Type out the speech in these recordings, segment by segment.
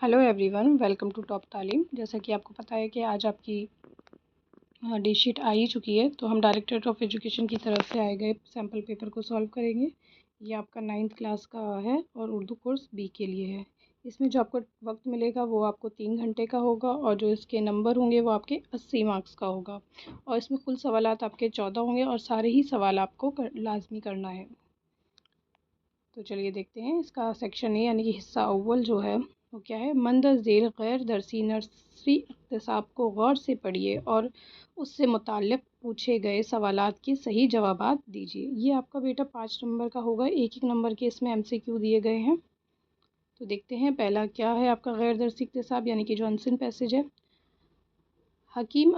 Hello everyone, welcome to top Taleem. जैसा कि आपको पता है कि आज आपकी डेट शीट आ ही चुकी है, तो हम डायरेक्टरेट ऑफ एजुकेशन की तरफ से आए गए सैम्पल पेपर को सॉल्व करेंगे। ये आपका 9th क्लास का है और उर्दू कोर्स बी के लिए है। इसमें जो आपको वक्त मिलेगा वो आपको 3 घंटे का होगा और जो इसके नंबर होंगे वो आपके 80 मार्क्स का होगा। और इसमें कुल सवालात आपके 14 होंगे और सारे ही सवाल आपको लाजमी करना है। तो चलिए देखते हैं इसका सेक्शन ए यानी कि हिस्सा अव्वल जो है वो क्या है। मंद ज़ेर गैर दरसी नर्सरी इक़्तिसाब को गौर से पढ़िए और उससे मुताल्लिक़ पूछे गए सवालात के सही जवाबात दीजिए। ये आपका बेटा 5 नंबर का होगा। एक नंबर के इसमें MCQ दिए गए हैं। तो देखते हैं पहला क्या है आपका गैर दरसी इक़्तिसाब यानी कि जो अनसिन पैसेज है। हकीम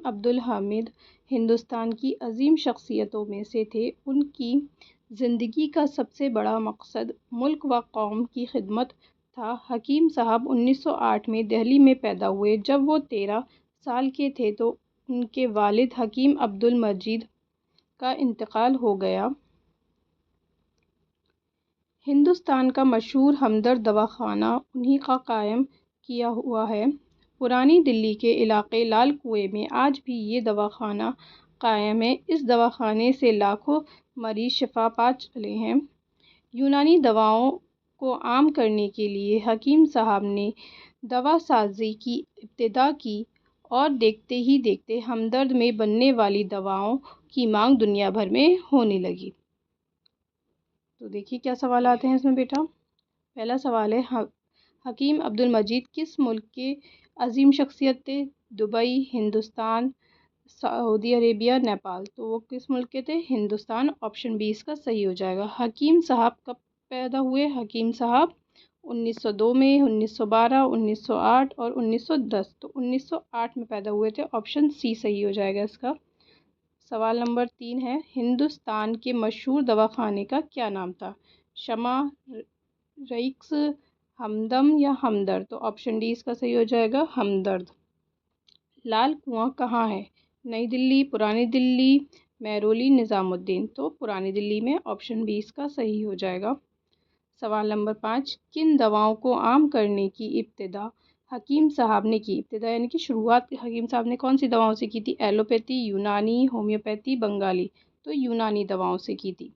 अब्दुल हामिद हिंदुस्तान की अजीम शख्सियतों में से थे। उनकी ज़िंदगी का सबसे बड़ा मकसद मुल्क व कौम की खिदमत था। हकीम साहब 1908 में दिल्ली में पैदा हुए। जब वो 13 साल के थे तो उनके वालिद हकीम अब्दुल मजीद का इंतकाल हो गया। हिंदुस्तान का मशहूर हमदर्द दवाखाना उन्हीं का कायम किया हुआ है। पुरानी दिल्ली के इलाके लाल कुएं में आज भी ये दवाखाना कायम है। इस दवाखाने से लाखों मरीज शिफा पा चले हैं। यूनानी दवाओं को आम करने के लिए हकीम साहब ने दवा साजी की इब्तिदा की और देखते ही देखते हमदर्द में बनने वाली दवाओं की मांग दुनिया भर में होने लगी। तो देखिए क्या सवाल आते हैं इसमें बेटा। पहला सवाल है हकीम अब्दुल मजीद किस मुल्क के अजीम शख्सियत थे? Dubai, Hindustan, Saudi Arabia, Nepal. तो वो किस मुल्क के थे? हिंदुस्तान। ऑप्शन बी इसका सही हो जाएगा। हकीम साहब कब पैदा हुए? हकीम साहब 1902 में, 1912, 1908 और 1910। तो 1908 में पैदा हुए थे। ऑप्शन सी सही हो जाएगा इसका। सवाल नंबर 3 है हिंदुस्तान के मशहूर दवाखाने का क्या नाम था? शमा, रईक्स, हमदम या हमदर्द। तो ऑप्शन डी इसका सही हो जाएगा हमदर्द। लाल कुआं कहाँ है? नई दिल्ली, पुरानी दिल्ली, महरौली, निज़ामुद्दीन। तो पुरानी दिल्ली में। ऑप्शन बी इसका सही हो जाएगा। सवाल नंबर 5 किन दवाओं को आम करने की इब्तिदा हकीम साहब ने की? इब्तिदा यानी कि शुरुआत हकीम साहब ने कौन सी दवाओं से की थी? एलोपैथी, यूनानी, होम्योपैथी, बंगाली। तो यूनानी दवाओं से की थी।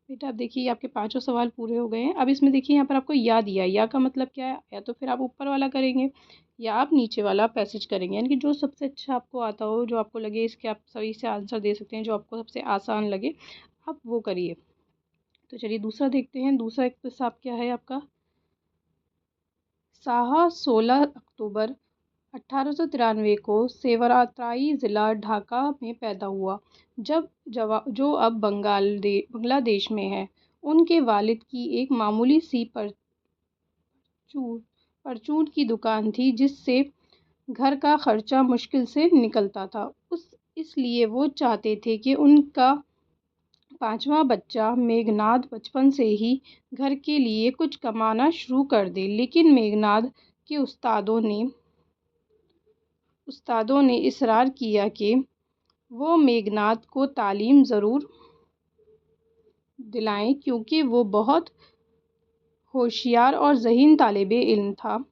बेटा अब देखिए आपके 5 सवाल पूरे हो गए हैं। अब इसमें देखिए यहाँ पर आपको या दिया है। या का मतलब क्या है? या तो फिर आप ऊपर वाला करेंगे या आप नीचे वाला पैसेज करेंगे, यानी कि जो सबसे अच्छा आपको आता हो, जो आपको लगे इसके आप सही से आंसर दे सकते हैं, जो आपको सबसे आसान लगे आप वो करिए। तो चलिए दूसरा देखते हैं। दूसरा इक़्तिसाब क्या है आपका? साहा 16 अक्टूबर 1893 को सेवराताई ज़िला ढाका में पैदा हुआ, जो अब बांग्लादेश में है। उनके वालिद की एक मामूली सी परचून की दुकान थी जिससे घर का खर्चा मुश्किल से निकलता था। इसलिए वो चाहते थे कि उनका 5वां बच्चा मेघनाद बचपन से ही घर के लिए कुछ कमाना शुरू कर दे। लेकिन मेघनाद के उस्तादों ने इसरार किया कि वो मेघनाद को तालीम ज़रूर दिलाएं क्योंकि वो बहुत होशियार और ज़हीन तालिब इल्म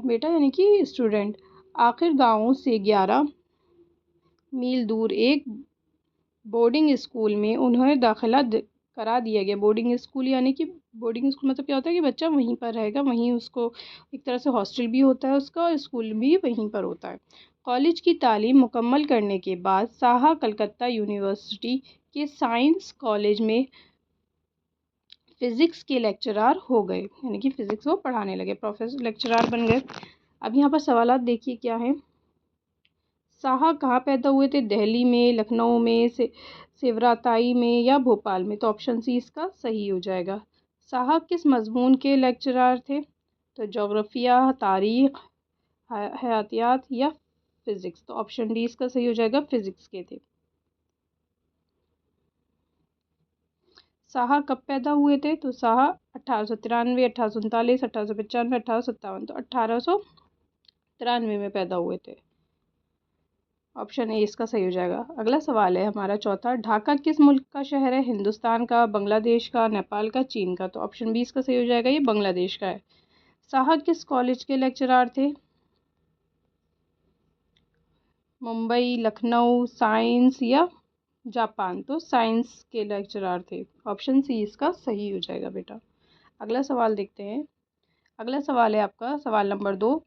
बेटा यानी कि स्टूडेंट। आखिर गाँव से 11 मील दूर एक बोर्डिंग स्कूल में उन्हें दाखिला करा दिया गया। बोर्डिंग स्कूल यानी कि बोर्डिंग स्कूल मतलब क्या होता है कि बच्चा वहीं पर रहेगा, वहीं उसको एक तरह से हॉस्टल भी होता है उसका और स्कूल भी वहीं पर होता है। कॉलेज की तालीम मुकम्मल करने के बाद साहा कलकत्ता यूनिवर्सिटी के साइंस कॉलेज में फ़िज़िक्स के लेक्चरार हो गए, यानी कि फ़िज़िक्स वो पढ़ाने लगे, प्रोफेसर लेक्चरार बन गए। अब यहाँ पर सवालात देखिए क्या है। साहा कहाँ पैदा हुए थे? दिल्ली में, लखनऊ में, सेवराताई में या भोपाल में। तो ऑप्शन सी इसका सही हो जाएगा। साहा किस मजमून के लेक्चरार थे? तो जोग्राफिया, तारीख़, हयातियात या फ़िज़िक्स। तो ऑप्शन डी इसका सही हो जाएगा, फ़िज़िक्स के थे। साहा कब पैदा हुए थे? तो साहा 1893, 1839, 1895, 1857। तो 1893 में पैदा हुए थे। ऑप्शन ए इसका सही हो जाएगा। अगला सवाल है हमारा चौथा, ढाका किस मुल्क का शहर है? हिंदुस्तान का, बांग्लादेश का, नेपाल का, चीन का? तो ऑप्शन बी इसका सही हो जाएगा, ये बांग्लादेश का है। साहा किस कॉलेज के लेक्चरार थे? मुंबई, लखनऊ, साइंस या जापान? तो साइंस के लेक्चरार थे। ऑप्शन सी इसका सही हो जाएगा बेटा। अगला सवाल देखते हैं। अगला सवाल है आपका सवाल नंबर 2।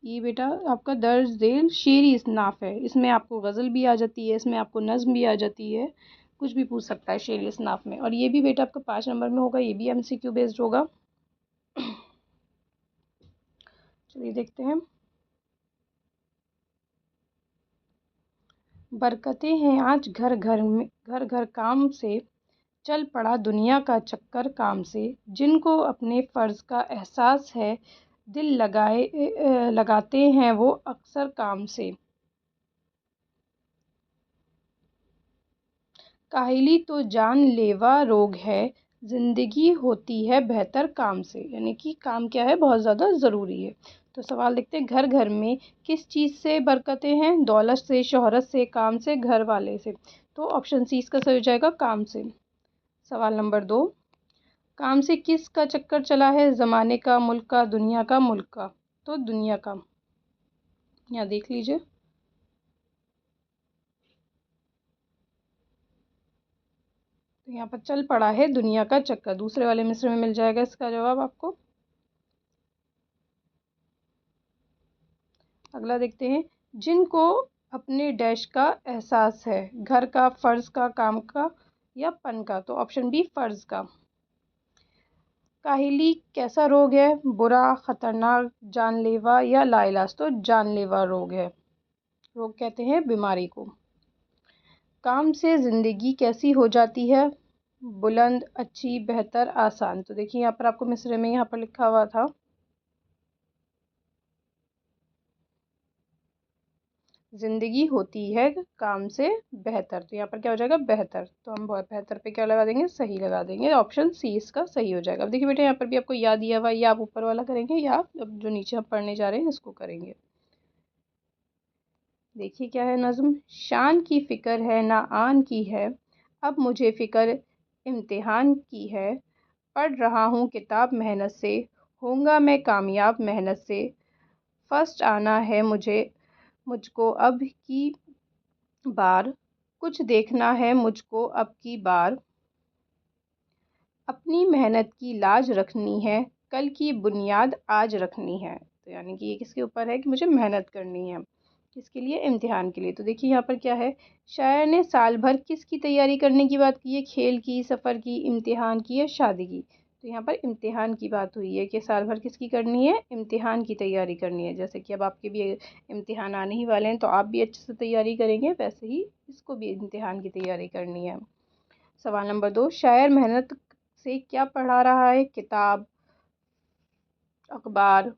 ये बेटा आपका दर्ज झेल शेरी इसनाफ है। इसमें आपको गज़ल भी आ जाती है, इसमें आपको नज़्म भी आ जाती है, कुछ भी पूछ सकता है शेरी इसनाफ में। और ये भी बेटा आपका 5 नंबर में होगा, ये भी MCQ बेस्ड होगा। चलिए देखते हैं। बरकतें हैं आज घर घर में, घर घर काम से चल पड़ा दुनिया का चक्कर काम से, जिनको अपने फ़र्ज़ का एहसास है दिल लगाते हैं वो अक्सर काम से। काहिली तो जानलेवा रोग है, ज़िंदगी होती है बेहतर काम से। यानी कि काम क्या है, बहुत ज़्यादा ज़रूरी है। तो सवाल देखते हैं, घर घर में किस चीज़ से बरकतें हैं? दौलत से, शोहरत से, काम से, घर वाले से? तो ऑप्शन सी इसका सही हो जाएगा, काम से। सवाल नंबर 2, काम से किस का चक्कर चला है? ज़माने का, मुल्क का, दुनिया का? मुल्क का। तो दुनिया का। यहाँ देख लीजिए। तो यहाँ पर चल पड़ा है दुनिया का चक्कर, दूसरे वाले मिस्र में मिल जाएगा इसका जवाब आपको। अगला देखते हैं, जिनको अपने डैश का एहसास है, घर का, फ़र्ज़ का, काम का या पन का? तो ऑप्शन बी फ़र्ज़ का। काहिली कैसा रोग है? बुरा, खतरनाक, जानलेवा या लाइलाज? तो जानलेवा रोग है। रोग कहते हैं बीमारी को। काम से ज़िंदगी कैसी हो जाती है? बुलंद, अच्छी, बेहतर, आसान? तो देखिए यहाँ पर आपको मिसरे में यहाँ पर लिखा हुआ था, ज़िंदगी होती है काम से बेहतर। तो यहाँ पर क्या हो जाएगा, बेहतर। तो हम बेहतर पे क्या लगा देंगे, सही लगा देंगे। ऑप्शन सी इसका सही हो जाएगा। अब देखिए बेटा यहाँ पर भी आपको याद दिया हुआ, या आप ऊपर वाला करेंगे या आप अब जो नीचे हम पढ़ने जा रहे हैं इसको करेंगे। देखिए क्या है नज़्म, शान की फ़िक्र है ना आन की है, अब मुझे फ़िक्र इम्तिहान की है, पढ़ रहा हूँ किताब मेहनत से, होऊंगा मैं कामयाब मेहनत से, फर्स्ट आना है मुझको अब की बार, कुछ देखना है मुझको अब की बार, अपनी मेहनत की लाज रखनी है, कल की बुनियाद आज रखनी है। तो यानी कि ये किसके ऊपर है कि मुझे मेहनत करनी है, किसके लिए, इम्तिहान के लिए। तो देखिए यहाँ पर क्या है, शायर ने साल भर किसकी तैयारी करने की बात की है? खेल की, सफ़र की, इम्तिहान की या शादी की? तो यहाँ पर इम्तिहान की बात हुई है कि साल भर किसकी करनी है, इम्तिहान की तैयारी करनी है। जैसे कि अब आपके भी इम्तिहान आने ही वाले हैं, तो आप भी अच्छे से तैयारी करेंगे, वैसे ही इसको भी इम्तिहान की तैयारी करनी है। सवाल नंबर 2, शायर मेहनत से क्या पढ़ा रहा है? किताब, अखबार,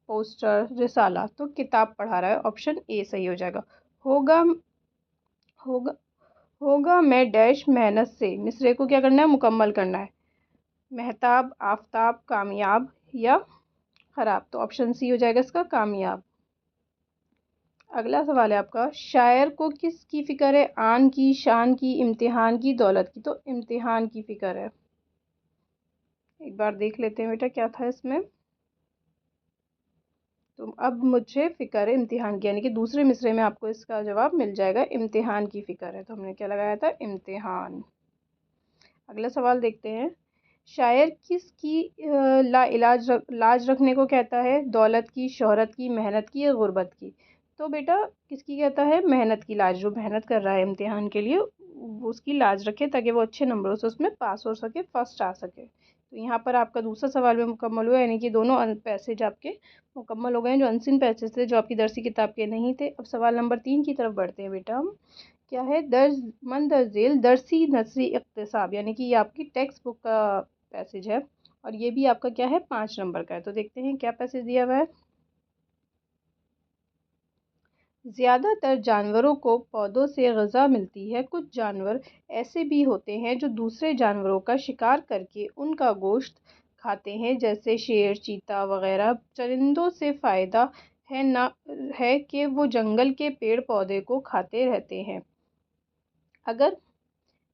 पोस्टर, रिसाला? तो किताब पढ़ा रहा है। ऑप्शन ए सही हो जाएगा। होगा होगा होगा मैं डैश मेहनत से, मिसरे को क्या करना है, मुकम्मल करना है। महताब, आफताब, कामयाब या खराब? तो ऑप्शन सी हो जाएगा इसका, कामयाब। अगला सवाल है आपका, शायर को किसकी फ़िक्र है? आन की, शान की, इम्तिहान की, दौलत की? तो इम्तिहान की फ़िक्र है। एक बार देख लेते हैं बेटा क्या था इसमें। तो अब मुझे फ़िक्र है इम्तिहान की, यानी कि दूसरे मिसरे में आपको इसका जवाब मिल जाएगा, इम्तिहान की फ़िक्र है। तो हमने क्या लगाया था, इम्तिहान। अगला सवाल देखते हैं, शायर किसकी लाज रखने को कहता है? दौलत की, शोहरत की, मेहनत की या गुर्बत की? तो बेटा किसकी कहता है, मेहनत की लाज। जो मेहनत कर रहा है इम्तिहान के लिए वो उसकी लाज रखे, ताकि वो अच्छे नंबरों से उसमें पास हो सके, फर्स्ट आ सके। तो यहाँ पर आपका दूसरा सवाल भी मुकम्मल हुआ, यानी कि दोनों पैसेज आपके मुकम्मल हो गए हैं, जो अनसीन पैसेज थे, जो आपकी दरसी किताब के नहीं थे। अब सवाल नंबर 3 की तरफ बढ़ते हैं बेटा हम। क्या है, दर्ज झेल दरसी नसरी इक्तिसाब, यानी कि ये आपकी टेक्स्ट बुक का पैसेज है, और ये भी आपका क्या है, 5 नंबर का है। तो देखते हैं क्या पैसेज दिया हुआ है। ज़्यादातर जानवरों को पौधों से ग़िज़ा मिलती है, कुछ जानवर ऐसे भी होते हैं जो दूसरे जानवरों का शिकार करके उनका गोश्त खाते हैं, जैसे शेर, चीता वगैरह। चरिंदों से फ़ायदा है ना है कि वो जंगल के पेड़ पौधे को खाते रहते हैं। अगर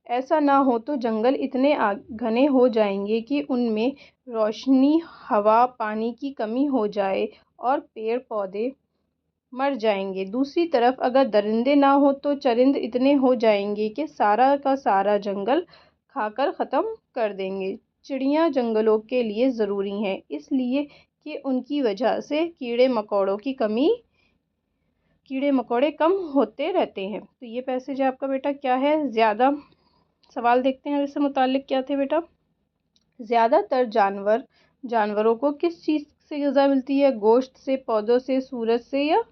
ऐसा ना हो तो जंगल इतने घने हो जाएंगे कि उनमें रोशनी, हवा, पानी की कमी हो जाए और पेड़ पौधे मर जाएंगे। दूसरी तरफ अगर दरिंदे ना हो तो चरिंद इतने हो जाएंगे कि सारा का सारा जंगल खाकर ख़त्म कर देंगे। चिड़ियाँ जंगलों के लिए ज़रूरी हैं, इसलिए कि उनकी वजह से कीड़े मकोड़े कम होते रहते हैं। तो ये पैसेज आपका बेटा क्या है? ज़्यादा सवाल देखते हैं इससे मुताल्लिक क्या थे बेटा। ज़्यादातर जानवरों को किस चीज़ से ग़िज़ा मिलती है? गोश्त से, पौधों से, सूरज से या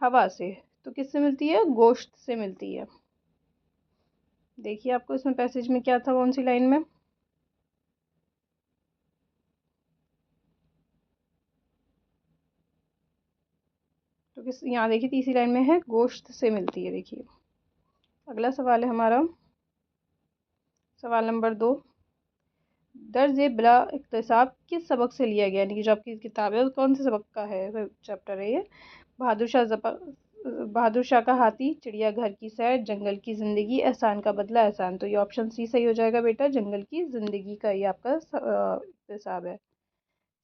हवा से? तो किससे मिलती है? गोश्त से मिलती है। देखिए आपको इसमें पैसेज में क्या था, कौन सी लाइन में? तो किस यहाँ देखिए तीसरी लाइन में है गोश्त से मिलती है। देखिए अगला सवाल है हमारा सवाल नंबर 2। दर्ज बिला इक्तिसाब किस सबक से लिया गया? यानी कि जो आपकी किताब है वो कौन से सबक का है, चैप्टर है ये? बहादुर शाह का हाथी, चिड़ियाघर की सैर, जंगल की जिंदगी, एहसान का बदला एहसान। तो ये ऑप्शन सी सही हो जाएगा बेटा, जंगल की जिंदगी का ये आपका इक्तिसाब है।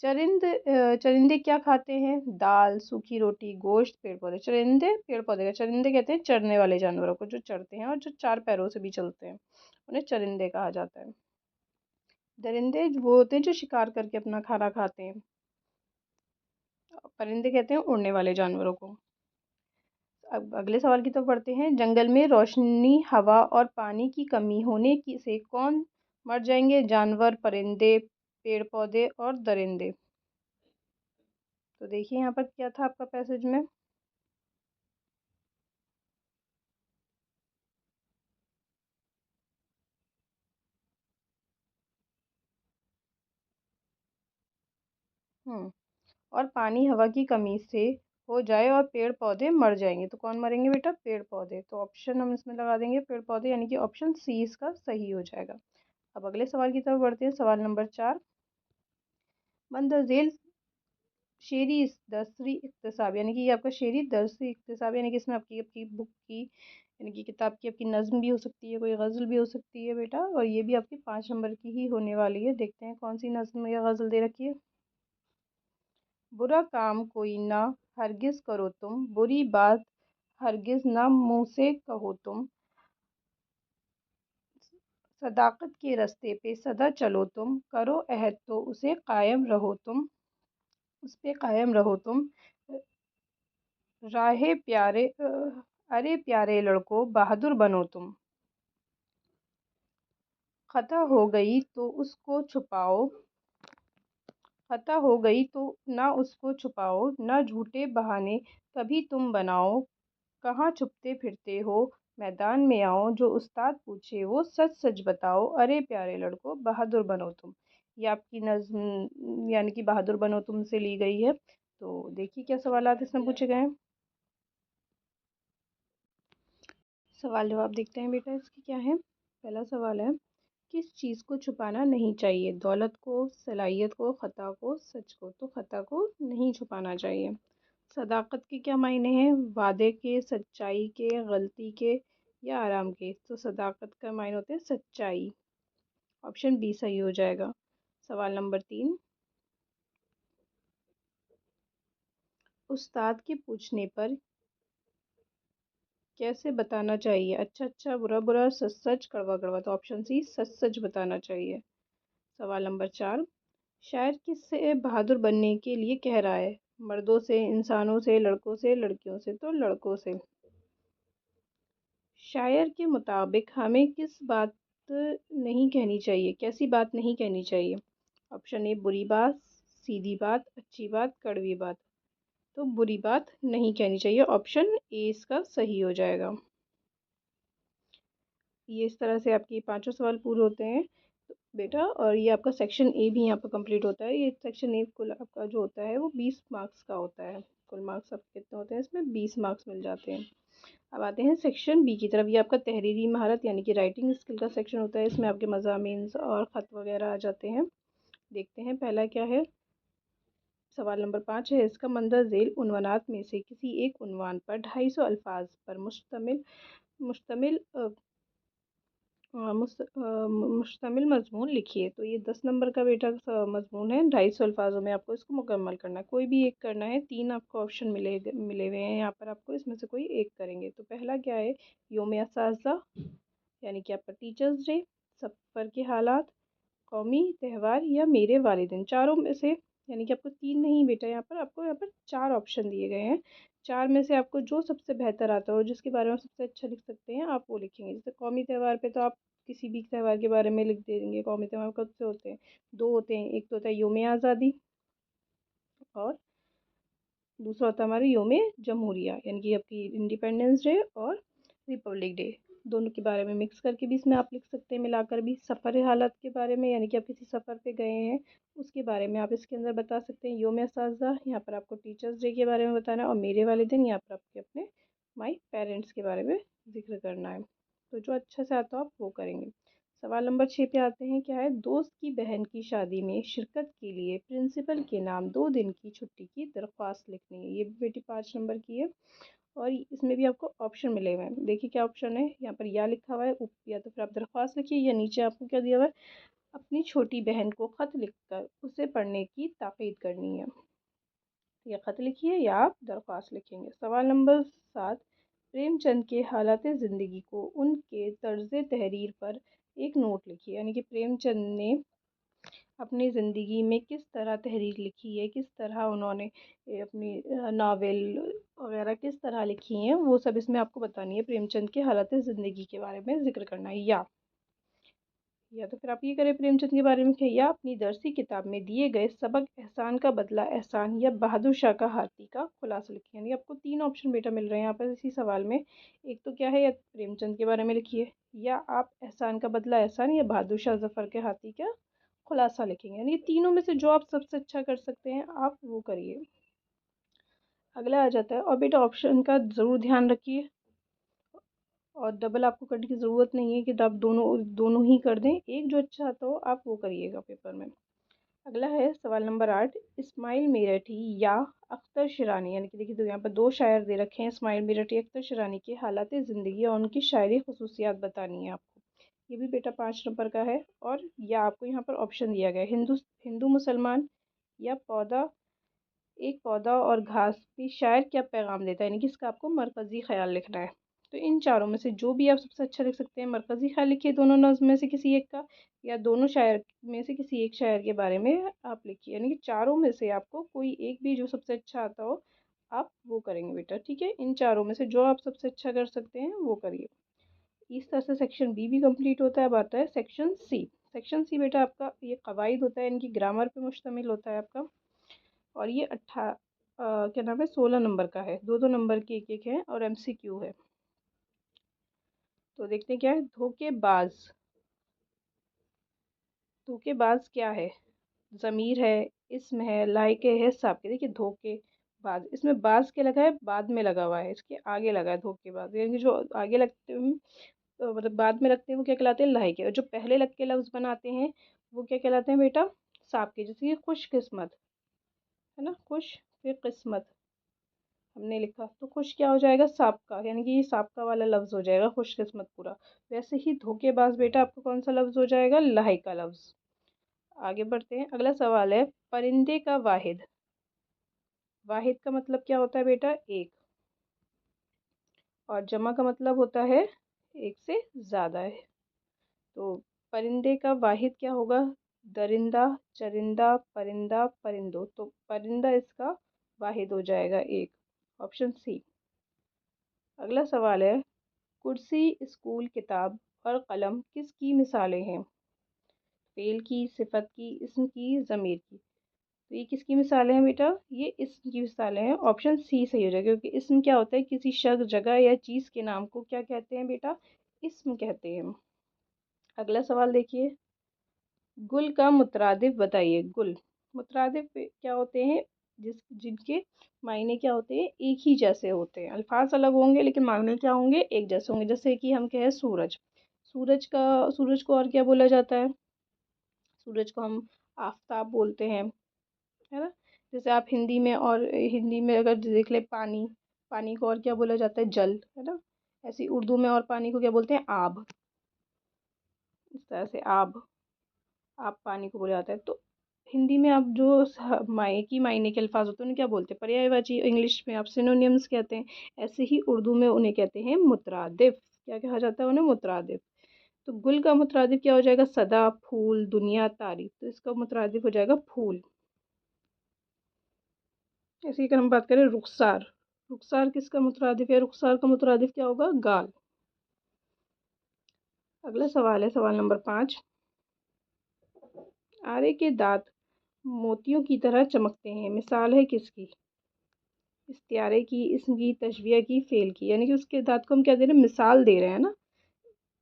चरिंदे क्या खाते हैं? दाल, सूखी रोटी, गोश्त, पेड़ पौधे। चरिंदे पेड़ पौधे का चरिंदे कहते हैं चरने वाले जानवरों को, जो चरते हैं और जो चार पैरों से भी चलते हैं, उन्हें चरिंदे कहा जाता है। दरिंदे वो होते हैं जो शिकार करके अपना खाना खाते हैं। परिंदे कहते हैं उड़ने वाले जानवरों को। अब अगले सवाल की तरफ बढ़ते हैं। जंगल में रोशनी, हवा और पानी की कमी होने की से कौन मर जाएंगे? जानवर, परिंदे, पेड़ पौधे और दरिंदे। तो देखिए यहाँ पर क्या था आपका पैसेज में। और पानी हवा की कमी से हो जाए और पेड़ पौधे मर जाएंगे, तो कौन मरेंगे बेटा? पेड़ पौधे। तो ऑप्शन हम इसमें लगा देंगे पेड़ पौधे, यानी कि ऑप्शन सी इसका सही हो जाएगा। अब अगले सवाल की तरफ बढ़ते हैं। सवाल नंबर 4। मंदरजेल शेरी दरसी इक्तिसाब, यानी कि ये आपका शेरी दरसी इक्तिसाब, यानी कि इसमें आपकी आपकी बुक की यानी कि किताब की आपकी नज्म भी हो सकती है, कोई गज़ल भी हो सकती है बेटा, और ये भी आपकी 5 नंबर की ही होने वाली है। देखते हैं कौन सी नज्म या गज़ल दे रखी है। बुरा काम कोई ना हरगिज़ करो तुम, बुरी बात हरगिज़ ना मुँह से कहो तुम, सदाकत के रास्ते पे सदा चलो तुम, करो अहद तो उस पे कायम रहो तुम, राहे प्यारे अरे प्यारे लड़को बहादुर बनो तुम, खता हो गई तो उसको छुपाओ, खता हो गई तो ना उसको छुपाओ, ना झूठे बहाने कभी तुम बनाओ, कहाँ छुपते फिरते हो मैदान में आओ, जो उस्ताद पूछे वो सच सच बताओ, अरे प्यारे लड़को बहादुर बनो तुम। ये आपकी नज्म यानी कि बहादुर बनो तुम से ली गई है। तो देखिए क्या सवाल इसमें पूछे गए हैं। सवाल जवाब देखते हैं बेटा इसके क्या है। पहला सवाल है, किस चीज़ को छुपाना नहीं चाहिए? दौलत को, सलाहियत को, खता को, सच को। तो खता को नहीं छुपाना चाहिए। सदाकत के क्या मायने हैं? वादे के, सच्चाई के, गलती के या आराम के। तो सदाकत का मायने होते हैं सच्चाई। ऑप्शन बी सही हो जाएगा। सवाल नंबर 3। उस्ताद के पूछने पर कैसे बताना चाहिए? अच्छा अच्छा, बुरा बुरा, सच सच, कड़वा कड़वा। तो ऑप्शन सी सच सच बताना चाहिए। सवाल नंबर 4। शायर किससे बहादुर बनने के लिए कह रहा है? मर्दों से, इंसानों से, लड़कों से, लड़कियों से। तो लड़कों से। शायर के मुताबिक हमें किस बात नहीं कहनी चाहिए? कैसी बात नहीं कहनी चाहिए? ऑप्शन ए बुरी बात, सीधी बात, अच्छी बात, कड़वी बात। तो बुरी बात नहीं कहनी चाहिए। ऑप्शन ए इसका सही हो जाएगा। ये इस तरह से आपके पांचों सवाल पूरे होते हैं बेटा, और ये आपका सेक्शन ए भी यहाँ पर कंप्लीट होता है। ये सेक्शन ए कुल आपका जो होता है वो 20 मार्क्स का होता है। कुल मार्क्स आपके कितने होते हैं? इसमें 20 मार्क्स मिल जाते हैं। अब आते हैं सेक्शन बी की तरफ। ये आपका तहरीरी महारत यानी कि राइटिंग स्किल का सेक्शन होता है। इसमें आपके मज़ामीन और ख़त वगैरह आ जाते हैं। देखते हैं पहला क्या है। सवाल नंबर 5 है, इसका मंदर झेल उन्वानात में से किसी एक उन्वान पर 250 अल्फाज पर मुश्तमिल मुश्तमिल मुश्तमिल मजमून लिखिए। तो ये 10 नंबर का बेटा मजमून है, 250 अल्फाजों में आपको इसको मुकम्मल करना है। कोई भी एक करना है, 3 आपको ऑप्शन मिले हुए हैं यहाँ पर, आपको इसमें से कोई एक करेंगे। तो पहला क्या है, योम असासा यानी कि आपका टीचर्स डे, सफ़र के हालात, कौमी त्यौहार या मेरे वालिदैन। चारों में से यानी कि आपको 3 नहीं बेटा, आपको यहाँ पर 4 ऑप्शन दिए गए हैं। 4 में से आपको जो सबसे बेहतर आता हो, जिसके बारे में आप सबसे अच्छा लिख सकते हैं, आप वो लिखेंगे। जैसे कौमी त्यौहार पे तो आप किसी भी त्यौहार के बारे में लिख देंगे। कौमी त्यौहार कब से होते हैं? 2 होते हैं, एक तो होता है योम आज़ादी और दूसरा होता है हमारे योम जमहूरिया यानी कि आपकी इंडिपेंडेंस डे और रिपब्लिक डे। दोनों के बारे में मिक्स करके भी इसमें आप लिख सकते हैं, मिलाकर भी। सफ़र हालत के बारे में यानी कि आप किसी सफ़र पे गए हैं, उसके बारे में आप इसके अंदर बता सकते हैं। योम असाज़ा यहाँ पर आपको टीचर्स डे के बारे में बताना है, और मेरे वाले दिन यहाँ पर आपके अपने माई पेरेंट्स के बारे में जिक्र करना है। तो जो अच्छा से आता हो आप वो करेंगे। सवाल नंबर 6 पे आते हैं, क्या है, दोस्त की बहन की शादी में शिरकत के लिए प्रिंसिपल के नाम 2 दिन की छुट्टी की दरख्वास्त लिखनी है। ये भी बेटी 5 नंबर की है, और इसमें भी आपको ऑप्शन मिले हुए हैं। देखिए क्या ऑप्शन है यहाँ पर, या लिखा हुआ है या तो फिर आप दरख्वास्त लिखिए, या नीचे आपको क्या दिया हुआ है, अपनी छोटी बहन को खत लिखकर उसे पढ़ने की ताकीद करनी है। या खत लिखिए या आप दरख्वास्त लिखेंगे। सवाल नंबर 7, प्रेमचंद के हालात ज़िंदगी को उनके तर्ज तहरीर पर एक नोट लिखिए। यानी कि प्रेमचंद ने अपनी ज़िंदगी में किस तरह तहरीर लिखी है, किस तरह उन्होंने अपनी नावल वगैरह किस तरह लिखी हैं, वो सब इसमें आपको बतानी है। प्रेमचंद के हालात ज़िंदगी के बारे में जिक्र करना है। या तो फिर आप ये करें, प्रेमचंद के बारे में कि या अपनी दरसी किताब में दिए गए सबक एहसान का बदला एहसान या बहादुर शाह का हाथी का खुलासा लिखिए। यानी आपको 3 ऑप्शन बेटा मिल रहे हैं यहाँ पर इसी सवाल में। एक तो क्या है, या प्रेमचंद के बारे में लिखिए, या आप एहसान का बदला एहसान या बहादुर शाह जफर के हाथी का खुलासा लिखेंगे। यानी ये तीनों में से जो आप सबसे अच्छा कर सकते हैं आप वो करिए। अगला आ जाता है, और बेटा ऑप्शन का ज़रूर ध्यान रखिए, और डबल आपको करने की ज़रूरत नहीं है कि आप दोनों दोनों ही कर दें। एक जो अच्छा आता हो आप वो करिएगा पेपर में। अगला है सवाल नंबर 8, इस्माइल मेरठी या अख्तर शिरानी। यानी कि देखिए, तो यहाँ पर 2 शायर दे रखे हैं, इस्माइल मेरठी, अख्तर शिरानी के हालात ज़िंदगी और उनकी शायरी खसूसियात बतानी है आपको। ये भी बेटा 5 नंबर का है। और या आपको यहाँ पर ऑप्शन दिया गया है, हिंदू हिंदू मुसलमान या पौधा, एक पौधा और घास भी शायर क्या पैगाम देता है। यानी कि इसका आपको मरकज़ी ख्याल लिखना है। तो इन चारों में से जो भी आप सबसे अच्छा लिख सकते हैं, मरकज़ी ख्याल लिखिए दोनों नज़्म में से किसी एक का, या दोनों शायर में से किसी एक शायर के बारे में आप लिखिए। यानी कि चारों में से आपको कोई एक भी जो सबसे अच्छा आता हो आप वो करेंगे बेटा। ठीक है, इन चारों में से जो आप सबसे अच्छा कर सकते हैं वो करिए। इस तरह से सेक्शन बी भी कंप्लीट होता है। अब आता है सेक्शन सी। सेक्शन सी बेटा आपका ये कवायद होता है, इनकी ग्रामर पे मुश्तमिल होता है आपका। और ये क्या नाम है, 16 नंबर का है। 2-2 नंबर के एक एक है, और MCQ है। तो देखते हैं क्या है, धोखेबाज। धोखेबाज क्या है, ज़मीर है, इसम है, लायके है, साबिक़। देखिए धोखेबाज, इसमें बाज के लगा है, बाद में लगा हुआ है, इसके आगे लगा है धोखेबाज। यानी कि जो आगे लगते हैं मतलब बाद में लगते हैं वो क्या कहलाते हैं, लायके। और जो पहले लग के लफ्ज़ बनाते हैं वो क्या कहलाते हैं बेटा, साबिक़। जैसे कि खुशकिस्मत है ना, खुश फिर किस्मत हमने लिखा, तो खुश क्या हो जाएगा, साबका। यानी कि ये साबका वाला लफ्ज़ हो जाएगा खुशकिस्मत पूरा। वैसे ही धोखेबाज बेटा आपको कौन सा लफ्ज़ हो जाएगा, लाहिका लफ्ज़। आगे बढ़ते हैं, अगला सवाल है, परिंदे का वाहिद। वाहिद का मतलब क्या होता है बेटा, एक, और जमा का मतलब होता है एक से ज़्यादा है। तो परिंदे का वाहिद क्या होगा, दरिंदा, चरिंदा, परिंदा, परिंदो। तो परिंदा इसका वाहिद हो जाएगा एक, ऑप्शन सी। अगला सवाल है, कुर्सी, स्कूल, किताब और कलम किसकी मिसालें हैं, फ़ेल की, सिफ़त की, इस्म की, ज़मीर की। तो ये किसकी मिसालें हैं बेटा, ये इस्म की मिसालें हैं। ऑप्शन सी सही हो जाएगा, क्योंकि इस्म क्या होता है, किसी शख्स, जगह या चीज़ के नाम को क्या कहते हैं बेटा, इस्म कहते हैं। अगला सवाल देखिए, गुल का मुतरादिफ बताइए। गुल मुतरादिफ क्या होते हैं, जिनके मायने क्या होते हैं, एक ही जैसे होते हैं। अल्फाज अलग होंगे लेकिन मायने क्या होंगे, एक जैसे होंगे। जैसे कि हम कहें सूरज, सूरज को और क्या बोला जाता है, सूरज को हम आफताब बोलते हैं, है ना। जैसे आप हिंदी में अगर देख ले, पानी, पानी को और क्या बोला जाता है, जल, है ना। ऐसे ही उर्दू में और पानी को क्या बोलते हैं, आब। इस तरह से आब, आप पानी को बोला जाता है। तो हिंदी में आप जो मायने के अल्फाज होते हैं उन्हें क्या बोलते हैं, पर्यायवाची। इंग्लिश में आप सिनोनिम्स कहते हैं। ऐसे ही उर्दू में उन्हें कहते हैं मुतरादिफ। क्या कहा जाता है उन्हें, मुतरादिफ। तो गुल का मुतरादिफ क्या हो जाएगा, सदा, फूल, दुनिया, तारीफ। तो इसका मुतरादिफ हो जाएगा फूल। ऐसे ही अगर हम बात करें रुखसार, रुखसार किसका मुतरादिफ है, रुखसार का मुतरादिफ क्या होगा, गाल। अगला सवाल है सवाल नंबर 5। आरे के दांत मोतियों की तरह चमकते हैं, मिसाल है किसकी, इस्तियारे की, इस्म की, तशबीह की, फेल की। यानी कि उसके दांत को हम क्या दे रहे हैं, मिसाल दे रहे हैं ना,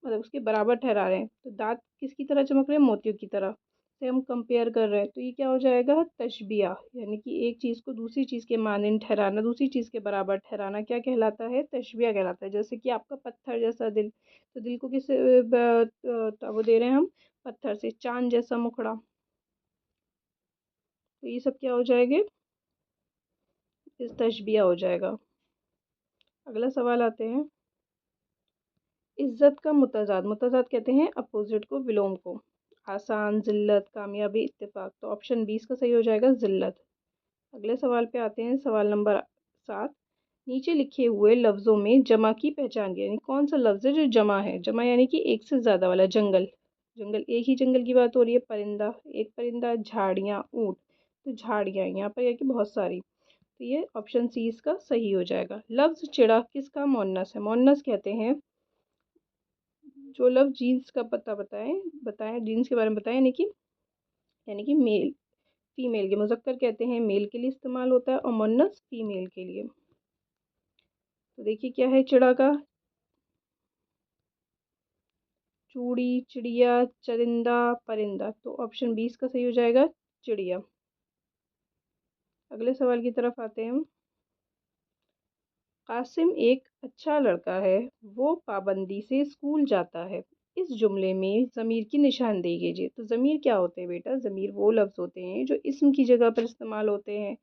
मतलब उसके बराबर ठहरा रहे हैं। तो दांत किसकी तरह चमक रहे हैं, मोतियों की तरह से हम कंपेयर कर रहे हैं। तो ये क्या हो जाएगा, तशबिया। यानी कि एक चीज़ को दूसरी चीज़ के मानंद ठहराना, दूसरी चीज़ के बराबर ठहराना क्या कहलाता है, तशबिया कहलाता है। जैसे कि आपका पत्थर जैसा दिल, तो दिल को किस वो दे रहे हैं हम, पत्थर से। चांद जैसा मुखड़ा, तो ये सब क्या हो जाएंगे, इस तशबिया हो जाएगा। अगला सवाल आते हैं, इज्जत का मुतजाद, मुतजाद कहते हैं अपोजिट को, विलोम को। आसान, जिल्लत, कामयाबी, इत्तेफाक। तो ऑप्शन 20 का सही हो जाएगा, जिल्लत। अगले सवाल पे आते हैं, सवाल नंबर 7। नीचे लिखे हुए लफ्ज़ों में जमा की पहचान की, यानी कौन सा लफ्ज़ है जो जमा है। जमा यानी कि एक से ज़्यादा वाला, जंगल, जंगल, एक ही जंगल की बात हो रही है। परिंदा, एक परिंदा। झाड़ियाँ, ऊँट, तो झाड़ियाँ यहाँ पर यह कि बहुत सारी। तो ये ऑप्शन सी इसका सही हो जाएगा। लफ्ज़ चिड़ा किसका मोन्नस है, मोन्नस कहते हैं जो लफ्ज़ जीन्स का पता बताएं, जीन्स के बारे में बताएं, यानी कि मेल, फीमेल के, मुज़क्कर कहते हैं मेल के लिए इस्तेमाल होता है और मुन्नस फीमेल के लिए। तो देखिए क्या है चिड़ा का, चूड़ी, चिड़िया, चरिंदा, परिंदा। तो ऑप्शन 20 का सही हो जाएगा, चिड़िया। अगले सवाल की तरफ आते हैं हम। कासिम एक अच्छा लड़का है, वो पाबंदी से स्कूल जाता है। इस जुमले में ज़मीर की निशानदेही कीजिए। तो ज़मीर क्या होते हैं बेटा, ज़मीर वो लफ्ज़ होते हैं जो इस्म की जगह पर इस्तेमाल होते हैं।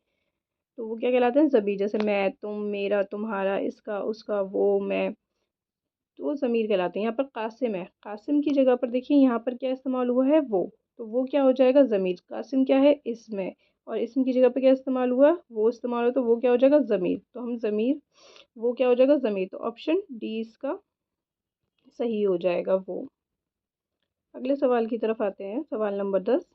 तो वो क्या कहलाते हैं, ज़मीर। जैसे मैं, तुम, मेरा, तुम्हारा, इसका, उसका, वो, मैं, तो वो ज़मीर कहलाते हैं। यहाँ पर कासिम है, कासिम की जगह पर देखिए यहाँ पर क्या इस्तेमाल हुआ है, वो। तो वो क्या हो जाएगा, ज़मीर। कासिम क्या है, इसम है, और इसम की जगह पर क्या इस्तेमाल हुआ, वो इस्तेमाल हुआ, तो वो क्या हो जाएगा, ज़मीर। तो हम ज़मीर, वो क्या हो जाएगा, ज़मीर। तो ऑप्शन डी इसका सही हो जाएगा, वो। अगले सवाल की तरफ आते हैं, सवाल नंबर 10।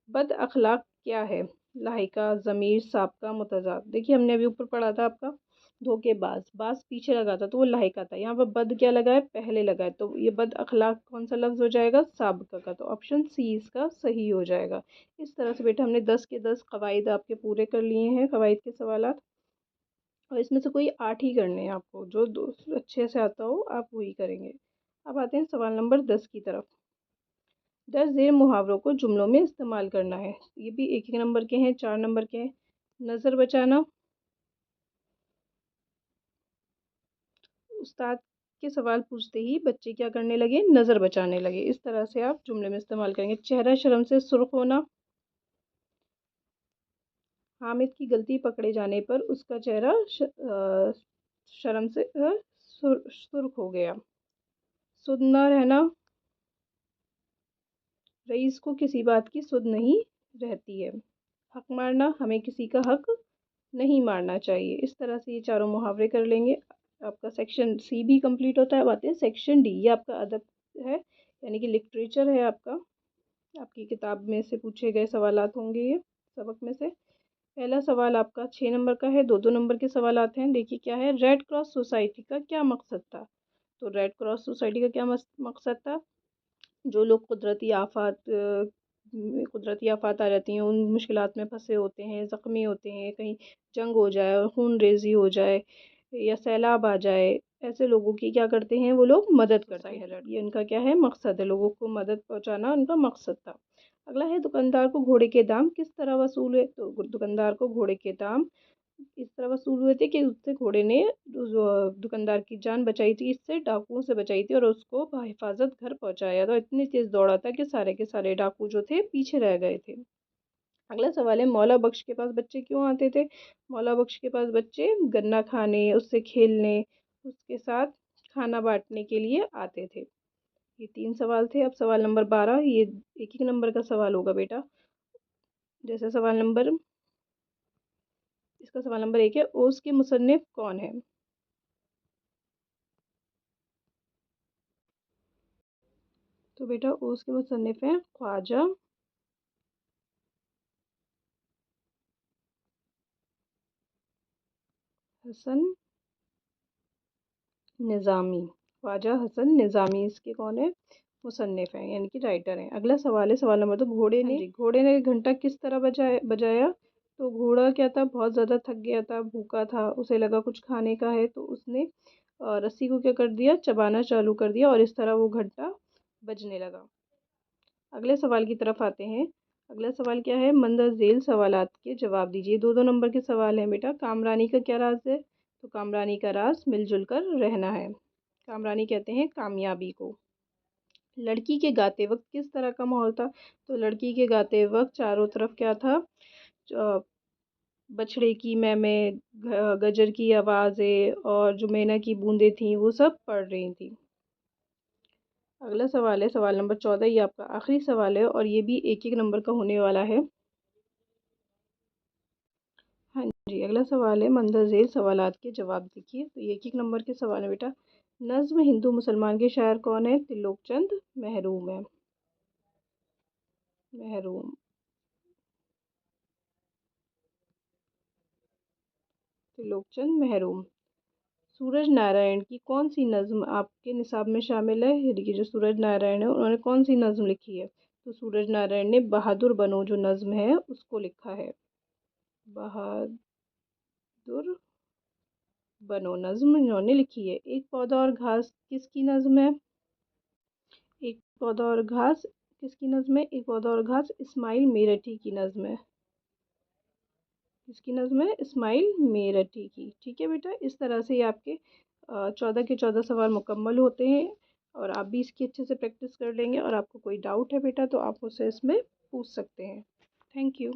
बद अखलाक क्या है, लाहिका, ज़मीर, साबका, मुतज़ाद। देखिए हमने अभी ऊपर पढ़ा था आपका, धोखेबाज, बाज पीछे लगा था तो वो लाहिका था। यहाँ पर बद क्या लगा है, पहले लगा है, तो ये बद अखलाक कौन सा लफ्ज़ हो जाएगा, साबका का। तो ऑप्शन सी इसका सही हो जाएगा। इस तरह से बेटा हमने 10 के 10 कवायद आपके पूरे कर लिए हैं, कवायद के सवाल। और इसमें से कोई 8 ही करने हैं आपको, जो दो अच्छे से आता हो आप वही करेंगे। अब आते हैं सवाल नंबर 10 की तरफ। दर्ज झेल मुहावरों को जुमलों में इस्तेमाल करना है। ये भी एक एक नंबर के हैं, 4 नंबर के हैं। नज़र बचाना, उस्ताद के सवाल पूछते ही बच्चे क्या करने लगे, नज़र बचाने लगे। इस तरह से आप जुमले में इस्तेमाल करेंगे। चेहरा शर्म से सुर्ख होना, हामिद की गलती पकड़े जाने पर उसका चेहरा शर्म से सुर्ख हो गया। सुध न रहना, रईस को किसी बात की सुध नहीं रहती है। हक मारना, हमें किसी का हक नहीं मारना चाहिए। इस तरह से ये चारों मुहावरे कर लेंगे। आपका सेक्शन सी भी कंप्लीट होता है। अब आते हैं सेक्शन डी, ये आपका अदब है, यानी कि लिटरेचर है आपका। आपकी किताब में से पूछे गए सवालात होंगे ये, सबक में से। पहला सवाल आपका 6 नंबर का है, दो दो नंबर के सवाल आते हैं। देखिए क्या है, रेड क्रॉस सोसाइटी का क्या मकसद था। तो रेड क्रॉस सोसाइटी का क्या मकसद था, जो लोग कुदरती आफत आ जाती हैं, उन मुश्किलात में फंसे होते हैं, ज़ख्मी होते हैं, कहीं जंग हो जाए और खून रेजी हो जाए या सैलाब आ जाए, ऐसे लोगों की क्या करते हैं, वो लोग मदद करते हैं। ये उनका क्या है, मकसद है, लोगों को मदद पहुंचाना उनका मकसद था। अगला है, दुकानदार को घोड़े के दाम किस तरह वसूल हुए। तो दुकानदार को घोड़े के दाम इस तरह वसूल हुए थे कि उससे घोड़े ने दुकानदार की जान बचाई थी, इससे डाकुओं से बचाई थी, और उसको बहिफाजत घर पहुंचाया था। इतनी तेज दौड़ा था कि सारे के सारे डाकू जो थे पीछे रह गए थे। अगला सवाल है, मौला बख्श के पास बच्चे क्यों आते थे? मौला बख्श के पास बच्चे गन्ना खाने, उससे खेलने, उसके साथ खाना बांटने के लिए आते थे। ये 3 सवाल थे। अब सवाल नंबर 12, ये एक एक नंबर का सवाल होगा बेटा। जैसे सवाल नंबर इसका सवाल नंबर 1 है, ओस के मुसन्निफ कौन है? तो बेटा ओस के मुसन्निफ हैं ख्वाजा हसन निज़ामी। ख्वाजा हसन निज़ामी इसके कौन है? मुसन्निफ हैं, यानी कि राइटर हैं। अगला सवाल है सवाल नंबर 2, घोड़े ने घंटा किस तरह बजाया? तो घोड़ा क्या था, बहुत ज़्यादा थक गया था, भूखा था, उसे लगा कुछ खाने का है, तो उसने रस्सी को क्या कर दिया, चबाना चालू कर दिया, और इस तरह वो घंटा बजने लगा। अगले सवाल की तरफ आते हैं। अगला सवाल क्या है, मंदरजेल सवालात के जवाब दीजिए। 2-2 नंबर के सवाल हैं बेटा। कामरानी का क्या राज है? तो कामरानी का राज मिलजुल कर रहना है। कामरानी कहते हैं कामयाबी को। लड़की के गाते वक्त किस तरह का माहौल था? तो लड़की के गाते वक्त चारों तरफ क्या था, अ, बछड़े की मैमें, गजर की आवाज़ें और जो मैना की बूंदें थीं वो सब पड़ रही थी। अगला सवाल है सवाल नंबर 14, ये आपका आखिरी सवाल है और ये भी एक एक नंबर का होने वाला है। हाँ जी, अगला सवाल है, मंदर झेल सवालात के जवाब देखिए। तो ये एक एक नंबर के सवाल है बेटा। नज्म हिंदू मुसलमान के शायर कौन है? त्रिलोक चंद महरूम है। महरूम। त्रिलोक चंद महरूम। सूरज नारायण की कौन सी नज्म आपके निसाब में शामिल है? ये देखिए, जो सूरज नारायण है उन्होंने कौन सी नज्म लिखी है? तो सूरज नारायण ने बहादुर बनो जो नज्म है उसको लिखा है। बहादुर बनो नज्म इन्होंने लिखी है। एक पौधा और घास किसकी नज्म है? एक पौधा और घास किसकी नज्म है? एक पौधा और घास इस्माइल मेरठी की नज्म है। किसकी नज्म है? इस्माइल मेरठी की। ठीक है बेटा, इस तरह से ये आपके 14 के 14 सवाल मुकम्मल होते हैं और आप भी इसकी अच्छे से प्रैक्टिस कर लेंगे। और आपको कोई डाउट है बेटा तो आप मुझसे इसमें पूछ सकते हैं। Thank you.